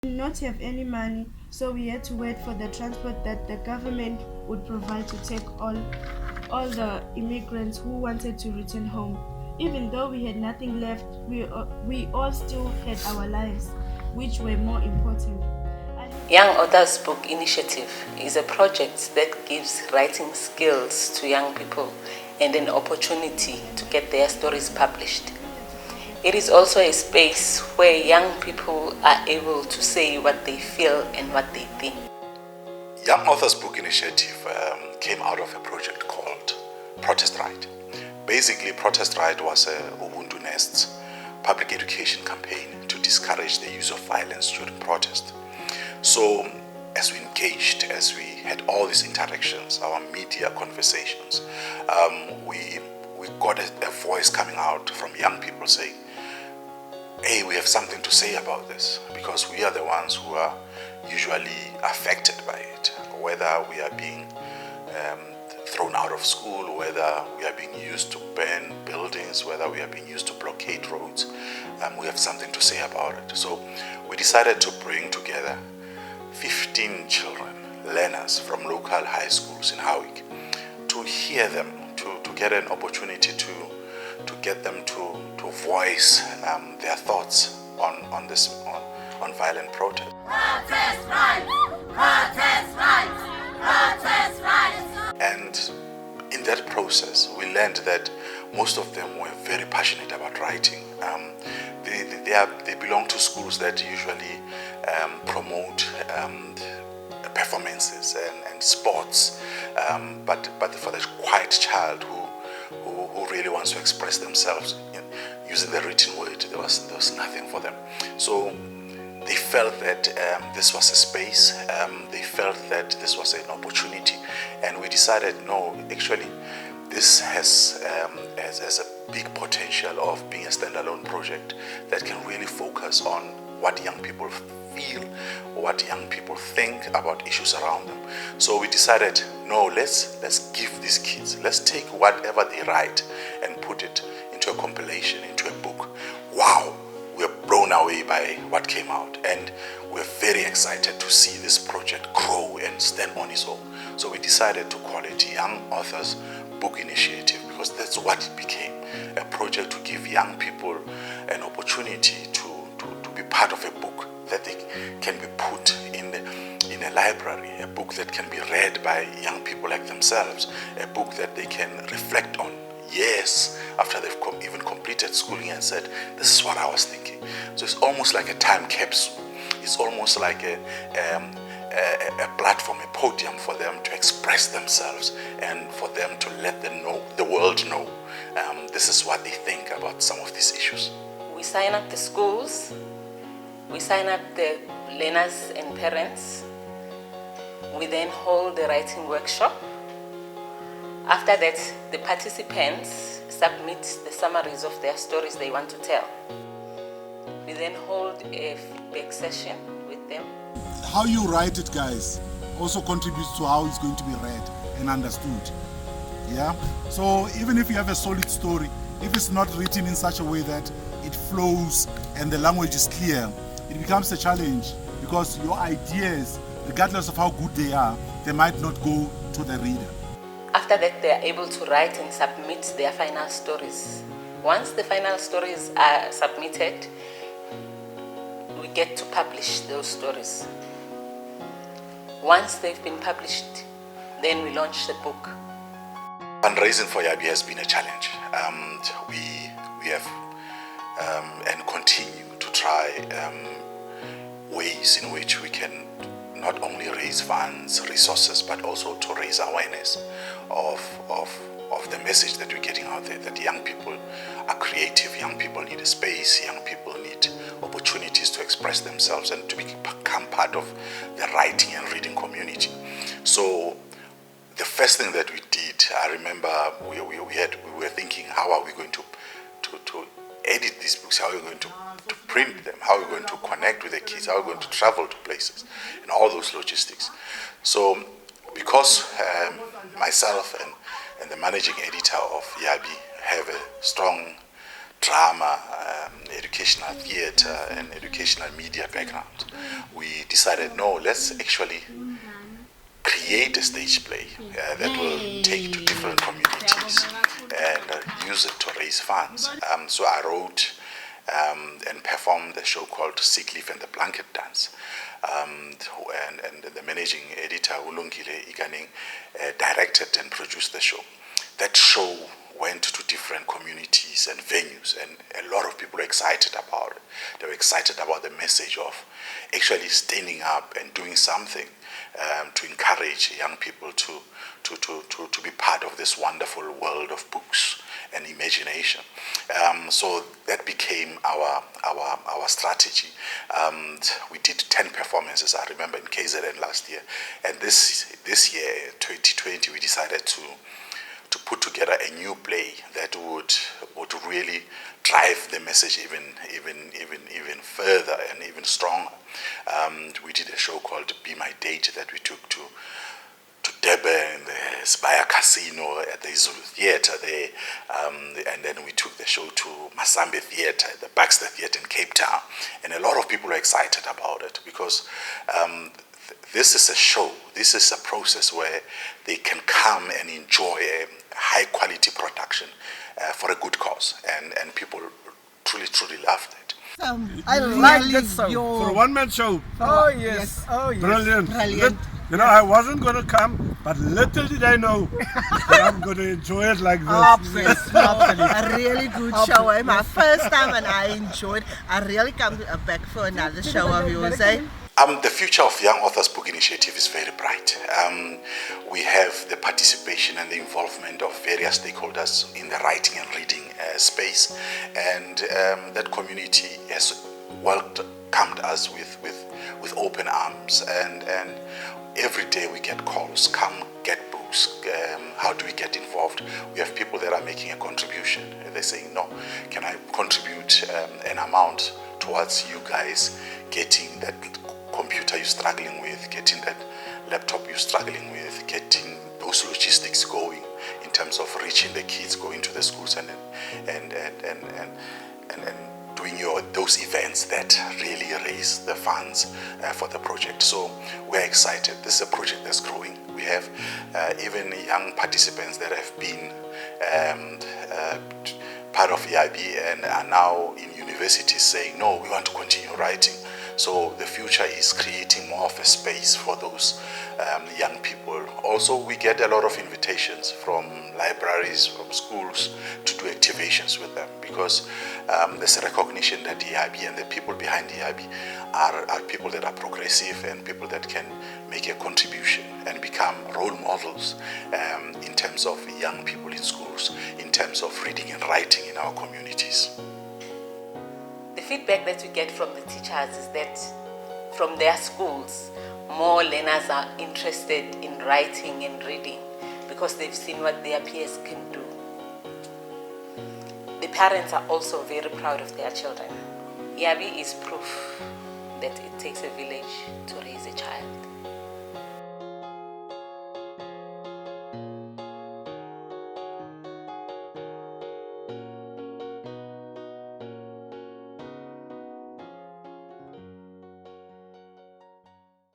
did not have any money, so we had to wait for the transport that the government would provide to take all the immigrants who wanted to return home. Even though we had nothing left, we all still had our lives, which were more important. Young Authors Book Initiative is a project that gives writing skills to young people and an opportunity to get their stories published. It is also a space where young people are able to say what they feel and what they think. Young Authors Book Initiative came out of a project called Protest Right. Basically, Protest Right was a Ubuntu Nest public education campaign to discourage the use of violence during protest. So, as we engaged, as we had all these interactions, our media conversations, we got a voice coming out from young people saying, hey, we have something to say about this, because we are the ones who are usually affected by it, whether we are being thrown out of school, whether we are being used to burn buildings, whether we are being used to blockade roads. We have something to say about it. So we decided to bring together 15 children, learners from local high schools in Howick, to hear them, to get an opportunity to get them to voice their thoughts on violent protest. Protest right! Protest right! Protest right! And in that process, we learned that most of them were very passionate about writing. They belong to schools that usually promote performances and sports, but for the quiet child who really wants to express themselves using the written word, there was nothing for them. So they felt that this was a space, they felt that this was an opportunity, and we decided, no, actually, this has a big potential of being a standalone project that can really focus on what young people feel, what young people think about issues around them. So we decided, no, let's give these kids, let's take whatever they write and put it into a compilation, into a book. Wow, we're blown away by what came out, and we're very excited to see this project grow and stand on its own. So we decided to call it Young Authors Book Initiative, because that's what it became, a project to give young people an opportunity to be part of a book that they can be put in a library, a book that can be read by young people like themselves, a book that they can reflect on years after they've even completed schooling and said, this is what I was thinking. So it's almost like a time capsule. It's almost like a platform, a podium for them to express themselves and for them to let the world know this is what they think about some of these issues. We sign up the schools, we sign up the learners and parents. We then hold the writing workshop. After that, the participants submit the summaries of their stories they want to tell. We then hold a feedback session with them. How you write it, guys, also contributes to how it's going to be read and understood. Yeah? So even if you have a solid story, if it's not written in such a way that it flows and the language is clear, it becomes a challenge, because your ideas, regardless of how good they are, they might not go to the reader. After that, they are able to write and submit their final stories. Once the final stories are submitted, we get to publish those stories. Once they've been published, then we launch the book. Fundraising for Yabi has been a challenge. We have and continue to try ways in which we can not only raise funds, resources, but also to raise awareness of the message that we're getting out there, that young people are creative, young people need a space, young people need opportunities to express themselves and to become part of the writing and reading community. So the first thing that we did, I remember we were thinking, how are we going to edit these books, how are we going to print them, how are we going to connect with the kids, how are we going to travel to places, and all those logistics. So because myself and the managing editor of Yabi have a strong drama, educational theatre and educational media background, we decided, no, let's actually create a stage play that will take to different communities and use it to raise funds. So I wrote and performed the show called Sick Leave and the Blanket Dance. And the managing editor, Lungile Ikaneng, directed and produced the show. That show went to different communities and venues, and a lot of people were excited about it. They were excited about the message of actually standing up and doing something to encourage young people to be part of this wonderful world of books and imagination. So that became our strategy. We did 10 performances, I remember, in KZN last year. And this year, 2020, we decided to put together a new play that would really drive the message even further and even stronger. We did a show called Be My Date that we took to Durban, the Spire Casino at the Zulu Theatre there, and then we took the show to Masambe Theatre, the Baxter Theatre in Cape Town, and a lot of people are excited about it because this is a show, this is a process where they can come and enjoy a high quality production for a good cause, and people truly loved it. I like that song. For a one-man show. Oh yes. Oh yes. Brilliant. You know, I wasn't going to come, but little did I know that I'm going to enjoy it like this. Absolutely. A really good show. My first time and I enjoyed. I really come back for another show of yours. The future of Young Authors Book Initiative is very bright. We have the participation and the involvement of various stakeholders in the writing and reading space, and that community has welcomed us with open arms, and every day we get calls, come get books, how do we get involved? We have people that are making a contribution, and they're saying, no, can I contribute an amount towards you guys getting that computer you're struggling with, getting that laptop you're struggling with, getting those logistics going in terms of reaching the kids, going to the schools and doing those events that really raise the funds for the project. So we're excited. This is a project that's growing. We have even young participants that have been part of Yabi and are now in universities saying, no, we want to continue writing. So the future is creating more of a space for those young people. Also, we get a lot of invitations from libraries, from schools to do activations with them, because there's a recognition that Yabi and the people behind Yabi are people that are progressive and people that can make a contribution and become role models in terms of young people in schools, in terms of reading and writing in our communities. The feedback that we get from the teachers is that from their schools, more learners are interested in writing and reading because they've seen what their peers can do. The parents are also very proud of their children. Yabi is proof that it takes a village to raise a child.